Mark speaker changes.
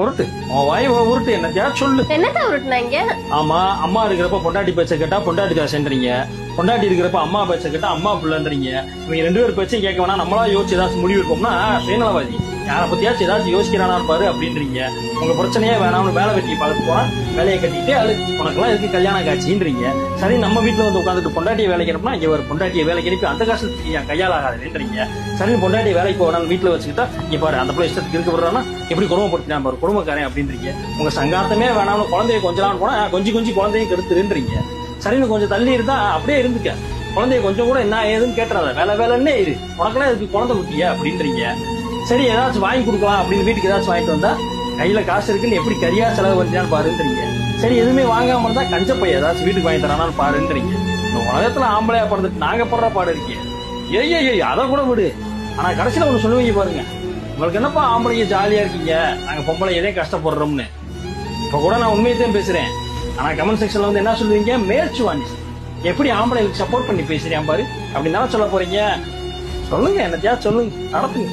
Speaker 1: உருட்டு உன் வாய் உருட்டு என்னத்தையா சொல்லு.
Speaker 2: என்னத்த உருட்டுனாங்க?
Speaker 1: ஆமா, அம்மா இருக்கிறப்ப பொண்டாட்டி பேச்ச கேட்டா பொண்டாட்டி தாசன்றீங்க, பொண்டாட்டி இருக்கிறப்ப அம்மா பேச்ச கேட்டா அம்மா பிள்ளைன்றீங்க. இவங்க 2 பேர் பேச்சையும் கேட்க வேணா, நம்மளா யோசிச்சு ஏதாச்சும் முடிவு இருக்கோம்னா சுயநலவாதி. யாரை பத்தியாச்சும் ஏதாச்சும் யோசிக்கிறானா பாரு அப்படின்றீங்க. உங்க பிரச்சனையே வேணாம்னு வேலை வெட்டி பார்த்து போனா வேலையை கட்டிட்டு அது உனக்கெல்லாம் இருக்கு கல்யாண காட்சின்றீங்க. சரி, நம்ம வீட்டுல வந்து உட்காந்துட்டு பொண்டாட்டியை வேலைக்கு அனுப்புனா இங்க ஒரு பொண்டாட்டியை வேலைக்கு அனுப்பி அந்த காசத்துக்கு என் கையால் ஆகாதுன்றீங்க. சரி, பொண்டாட்டியை வேலைக்கு போவேன் வீட்டுல வச்சுக்கிட்டா இங்க பாரு அந்த பிள்ளை இஷ்டத்துக்கு இருக்க விடுறான்னா எப்படி குடும்பப்படுத்தினா பாரு குடும்பக்காரன் அப்படின்றீங்க. உங்க சங்காத்தமே வேணாம்னு குழந்தைய கொஞ்சம் போனா கொஞ்சம் குழந்தையும் கெடுத்துருன்றீங்க. சரின்னு கொஞ்சம் தள்ளி இருந்தா அப்படியே இருந்துக்க, குழந்தைய கொஞ்சம் கூட என்ன ஏதுன்னு கேட்டுறாத, வேலைன்னே இரு, உனக்கெல்லாம் இதுக்கு குழந்தை குட்டியா அப்படின்றீங்க. சரி, ஏதாச்சும் வாங்கி கொடுக்கலாம் அப்படின்னு வீட்டுக்கு ஏதாச்சும் வாங்கிட்டு வந்தா கையில காசு இருக்குன்னு எப்படி கரியா செலவு பண்ணியான்னு பாருன்றீங்க. சரி, எதுவுமே வாங்காம இருந்தா கஞ்சப்பைய ஏதாச்சும் வீட்டுக்கு வாங்கி தரானான்னு பாருன்றீங்க. இந்த உலகத்துல ஆம்பளையா பிறந்துட்டு நாங்க படுற பாடு இருக்கேன். ஏய் அதை கூட விடு. ஆனா கடைசியில ஒண்ணு சொல்லுவீங்க பாருங்க, உங்களுக்கு என்னப்பா ஆம்பளைங்க ஜாலியா இருக்கீங்க, நாங்க பொம்பளை எதே கஷ்டப்படுறோம்னு. இப்ப கூட நான் உண்மையத்தையும் பேசுறேன். ஆனா கமெண்ட் செக்ஷன்ல வந்து என்ன சொல்லுவீங்க, மேய்ச்சுவாங்க எப்படி ஆம்பளைங்களுக்கு சப்போர்ட் பண்ணி பேசுறேன் பாரு அப்படின்னு தானே சொல்ல போறீங்க. சொல்லுங்க, என்னத்தையா சொல்லுங்க, நடத்துங்க.